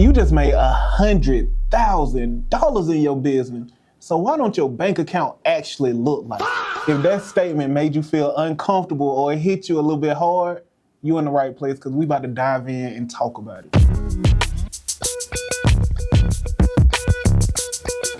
You just made $100,000 in your business. So why don't your bank account actually look like it? If that statement made you feel uncomfortable or it hit you a little bit hard, you're in the right place because we about to dive in and talk about it.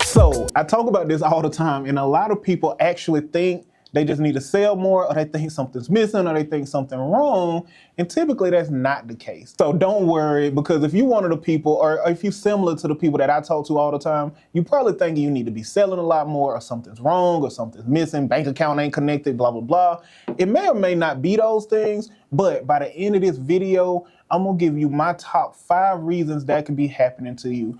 So I talk about this all the time, and a lot of people actually think they just need to sell more, or they think something's missing, or they think something wrong, and typically that's not the case. So don't worry, because if you one of the people, or if you're similar to the people that I talk to all the time, you probably thinking you need to be selling a lot more, or something's wrong, or something's missing, bank account ain't connected, blah, blah, blah. It may or may not be those things, but by the end of this video, I'm gonna give you my top 5 reasons that could be happening to you.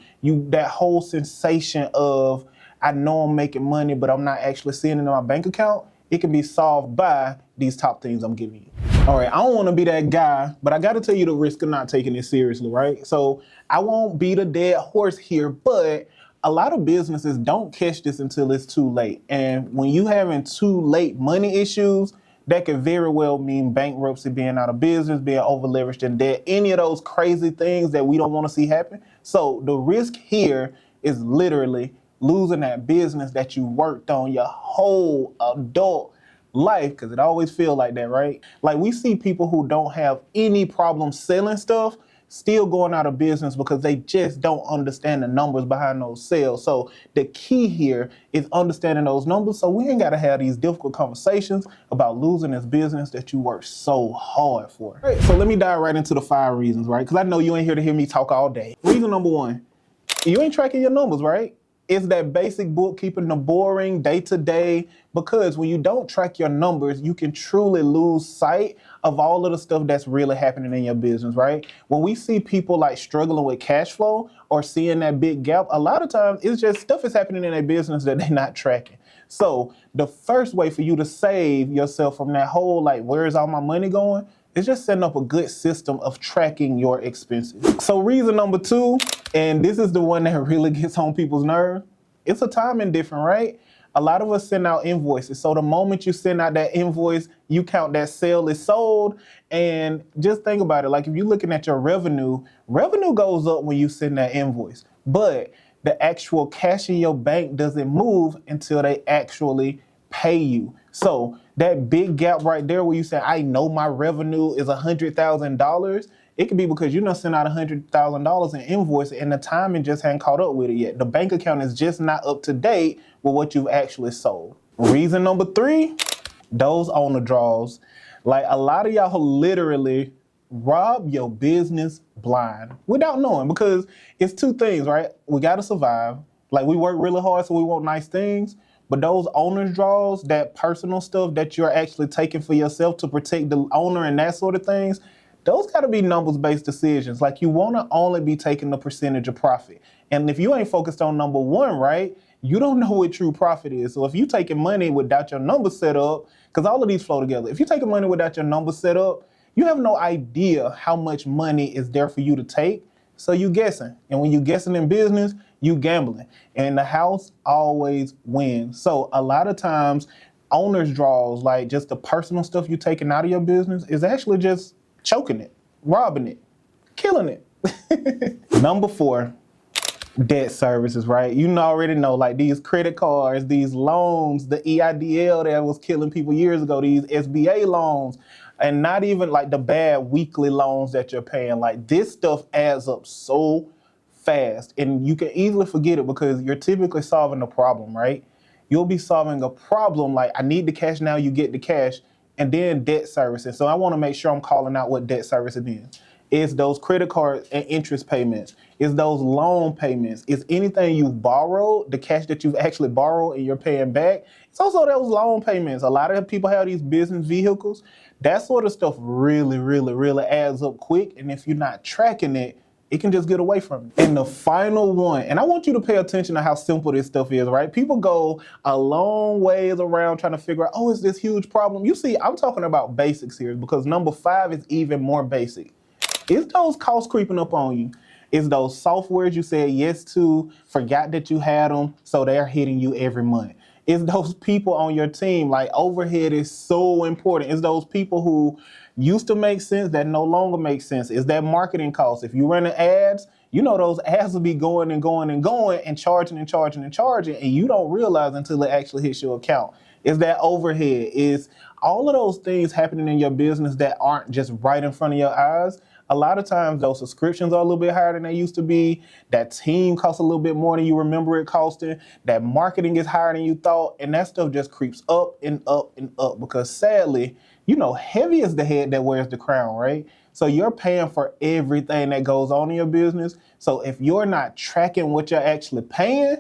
That whole sensation of, I know I'm making money, but I'm not actually seeing it in my bank account, it can be solved by these top things I'm giving you. All right, I don't wanna be that guy, but I gotta tell you the risk of not taking it seriously, right? So I won't beat a dead horse here, but a lot of businesses don't catch this until it's too late. And when you having too late money issues, that could very well mean bankruptcy, being out of business, being over leveraged in debt, any of those crazy things that we don't wanna see happen. So the risk here is literally losing that business that you worked on your whole adult life, because it always feels like that, right? Like we see people who don't have any problem selling stuff still going out of business because they just don't understand the numbers behind those sales. So the key here is understanding those numbers, so we ain't got to have these difficult conversations about losing this business that you worked so hard for. All right, so let me dive right into the 5 reasons, right? Because I know you ain't here to hear me talk all day. Reason number 1, you ain't tracking your numbers, right? It's that basic bookkeeping, the boring day-to-day, because when you don't track your numbers, you can truly lose sight of all of the stuff that's really happening in your business, right? When we see people like struggling with cash flow or seeing that big gap, a lot of times it's just stuff is happening in their business that they're not tracking. So the first way for you to save yourself from that whole, like, where is all my money going? It's just setting up a good system of tracking your expenses. So reason number 2, and this is the one that really gets on people's nerve, it's a timing difference, right? A lot of us send out invoices. So the moment you send out that invoice, you count that sale is sold. And just think about it. Like if you're looking at your revenue goes up when you send that invoice. But the actual cash in your bank doesn't move until they actually pay you. So that big gap right there where you say, I know my revenue is $100,000, it could be because you done sent out $100,000 in invoice and the timing just hadn't caught up with it yet. The bank account is just not up to date with what you've actually sold. Reason number 3, those owner draws. Like a lot of y'all literally rob your business blind without knowing, because it's 2 things, right? We gotta survive. Like we work really hard so we want nice things. But those owner's draws, that personal stuff that you're actually taking for yourself to protect the owner and that sort of things, those gotta be numbers-based decisions. Like you wanna only be taking the percentage of profit. And if you ain't focused on number 1, right, you don't know what true profit is. So if you taking money without your numbers set up, because all of these flow together, if you're taking money without your numbers set up, you have no idea how much money is there for you to take. So you guessing. And when you guessing in business, you gambling. And the house always wins. So a lot of times, owner's draws, like just the personal stuff you're taking out of your business, is actually just choking it, robbing it, killing it. Number 4, debt services, right? You already know, like these credit cards, these loans, the EIDL that was killing people years ago, these SBA loans, and not even like the bad weekly loans that you're paying. Like this stuff adds up so fast, and you can easily forget it because you're typically solving a problem, right? You'll be solving a problem like, I need the cash now, you get the cash, and then debt services. So I want to make sure I'm calling out what debt services is. It's those credit cards and interest payments. It's those loan payments. It's anything you've borrowed, the cash that you've actually borrowed and you're paying back. It's also those loan payments. A lot of people have these business vehicles. That sort of stuff really, really, really adds up quick. And if you're not tracking it, it can just get away from you. And the final one, and I want you to pay attention to how simple this stuff is, right? People go a long ways around trying to figure out, oh, it's this huge problem. You see, I'm talking about basics here because number 5 is even more basic. It's those costs creeping up on you. It's those softwares you said yes to, forgot that you had them, so they're hitting you every month. It's those people on your team, like overhead is so important. It's those people who used to make sense that no longer make sense. It's that marketing cost. If you're running ads, you know those ads will be going and going and going and charging and charging and charging, and you don't realize until it actually hits your account. Is that overhead, is all of those things happening in your business that aren't just right in front of your eyes. A lot of times those subscriptions are a little bit higher than they used to be. That team costs a little bit more than you remember it costing. That marketing is higher than you thought. And that stuff just creeps up and up and up because sadly, you know, heavy is the head that wears the crown, right? So you're paying for everything that goes on in your business. So if you're not tracking what you're actually paying,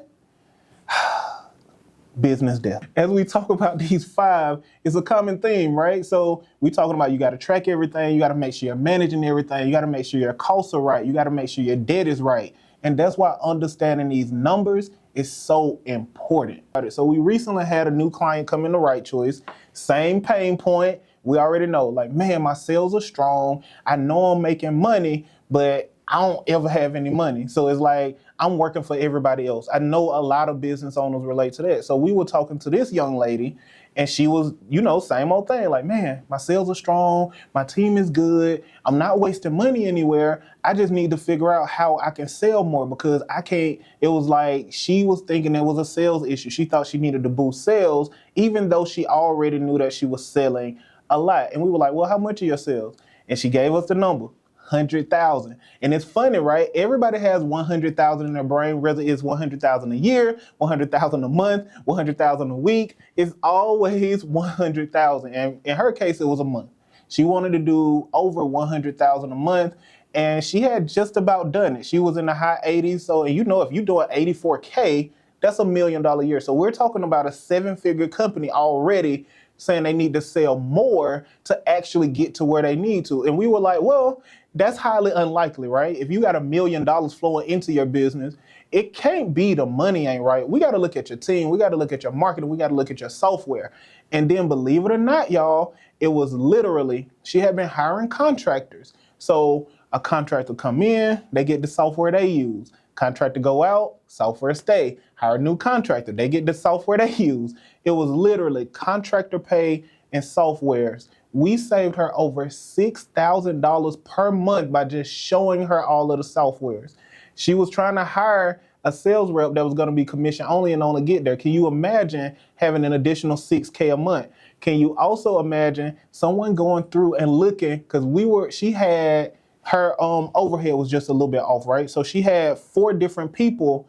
business death. As we talk about these 5, it's a common theme, right? So we're talking about you got to track everything. You got to make sure you're managing everything. You got to make sure your costs are right. You got to make sure your debt is right. And that's why understanding these numbers is so important. So we recently had a new client come in the Right Choice. Same pain point. We already know, like, man, my sales are strong. I know I'm making money, but I don't ever have any money. So it's like, I'm working for everybody else. I know a lot of business owners relate to that. So we were talking to this young lady and she was, you know, same old thing. Like, man, my sales are strong. My team is good. I'm not wasting money anywhere. I just need to figure out how I can sell more because I can't. It was like she was thinking it was a sales issue. She thought she needed to boost sales, even though she already knew that she was selling a lot. And we were like, well, how much are your sales? And she gave us the number. 100,000. And it's funny, right? Everybody has 100,000 in their brain, whether it's 100,000 a year, 100,000 a month, 100,000 a week. It's always 100,000. And in her case, it was a month. She wanted to do over 100,000 a month, and she had just about done it. She was in the high 80s. So, and you know, if you're doing 84K, that's $1 million a year. So we're talking about a 7-figure company already saying they need to sell more to actually get to where they need to. And we were like, well, that's highly unlikely, right? If you got $1 million flowing into your business, it can't be the money ain't right. We got to look at your team. We got to look at your marketing. We got to look at your software. And then believe it or not, y'all, it was literally, she had been hiring contractors. So a contractor come in, they get the software they use. Contractor go out, software stay. Hire a new contractor, they get the software they use. It was literally contractor pay and softwares. We saved her over $6,000 per month by just showing her all of the softwares. She was trying to hire a sales rep that was going to be commission only and only get there. Can you imagine having an additional $6K a month? Can you also imagine someone going through and looking, because she had her overhead was just a little bit off, right? So she had 4 different people,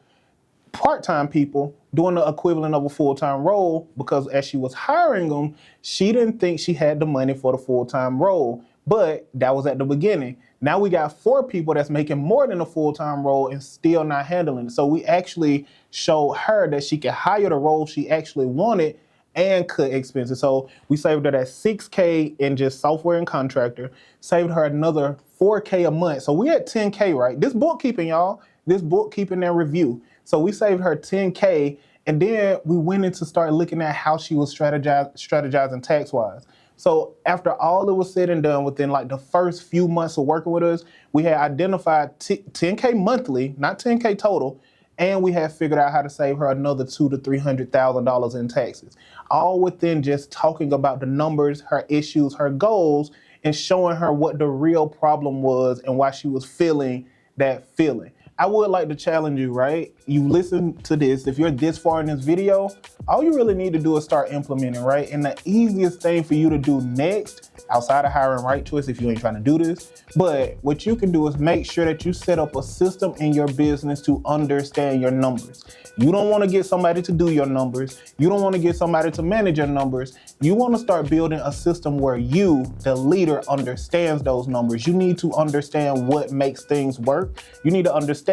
part-time people, doing the equivalent of a full-time role, because as she was hiring them, she didn't think she had the money for the full-time role. But that was at the beginning. Now we got 4 people that's making more than a full-time role and still not handling it. So we actually showed her that she could hire the role she actually wanted and cut expenses. So we saved her that $6K in just software and contractor, saved her another $4K a month. So we had $10K, right? This bookkeeping, y'all, this bookkeeping and review. So we saved her $10K, and then we went in to start looking at how she was strategizing tax-wise. So after all it was said and done, within like the first few months of working with us, we had identified $10K monthly, not $10K total, and we had figured out how to save her another $200,000 to $300,000 in taxes. All within just talking about the numbers, her issues, her goals, and showing her what the real problem was and why she was feeling that feeling. I would like to challenge you, right? You listen to this, if you're this far in this video, all you really need to do is start implementing, right? And the easiest thing for you to do next, outside of hiring Right Choice if you ain't trying to do this, but what you can do is make sure that you set up a system in your business to understand your numbers. You don't want to get somebody to do your numbers. You don't want to get somebody to manage your numbers. You want to start building a system where you, the leader, understands those numbers. You need to understand what makes things work. You need to understand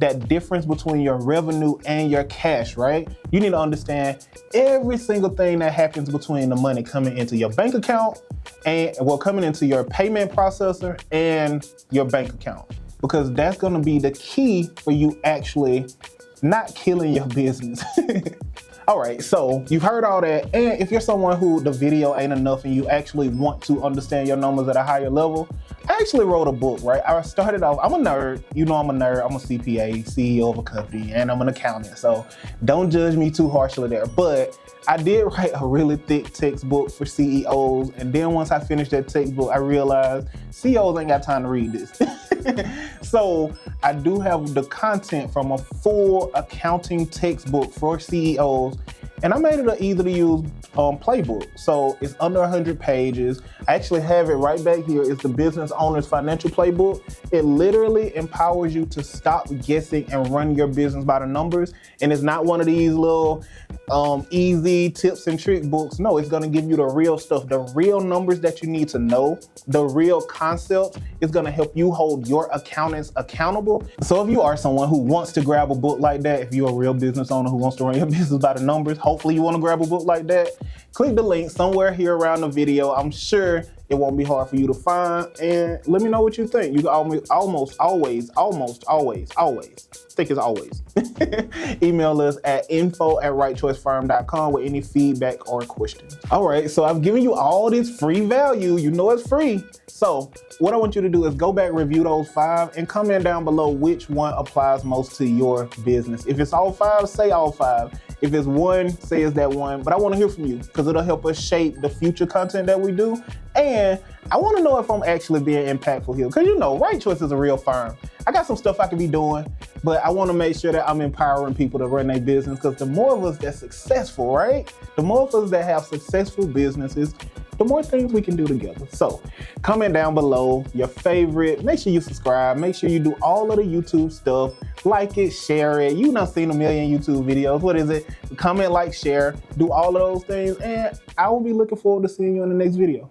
that difference between your revenue and your cash, right? You need to understand every single thing that happens between the money coming into your bank account and coming into your payment processor and your bank account, because that's going to be the key for you actually not killing your business. All right, so you've heard all that, and if you're someone who the video ain't enough and you actually want to understand your numbers at a higher level, I actually wrote a book, right? I started off, I'm a nerd, you know I'm a nerd, I'm a CPA, CEO of a company, and I'm an accountant, so don't judge me too harshly there, but I did write a really thick textbook for CEOs, and then once I finished that textbook, I realized CEOs ain't got time to read this. So I do have the content from a full accounting textbook for CEOs, and I made it an easy to use playbook. So it's under 100 pages. I actually have it right back here. It's the Business Owner's Financial Playbook. It literally empowers you to stop guessing and run your business by the numbers. And it's not one of these little easy tips and trick books. No, it's gonna give you the real stuff, the real numbers that you need to know, the real concepts. It's gonna help you hold your accountants accountable. So if you are someone who wants to grab a book like that, if you're a real business owner who wants to run your business by the numbers, hopefully you wanna grab a book like that, click the link somewhere here around the video. I'm sure it won't be hard for you to find, and let me know what you think. You can almost always, think it's always, email us at info@rightchoicefirm.com with any feedback or questions. All right, so I've given you all this free value. You know it's free. So what I want you to do is go back, review those 5, and comment down below which one applies most to your business. If it's all 5, say all 5. If it's one, say it's that one. But I want to hear from you because it'll help us shape the future content that we do. And I want to know if I'm actually being impactful here. Because you know, Right Choice is a real firm. I got some stuff I could be doing, but I want to make sure that I'm empowering people to run their business, because the more of us that's successful, right? The more of us that have successful businesses, the more things we can do together. So comment down below your favorite. Make sure you subscribe. Make sure you do all of the YouTube stuff. Like it, share it. You done seen a million YouTube videos. What is it? Comment, like, share. Do all of those things. And I will be looking forward to seeing you in the next video.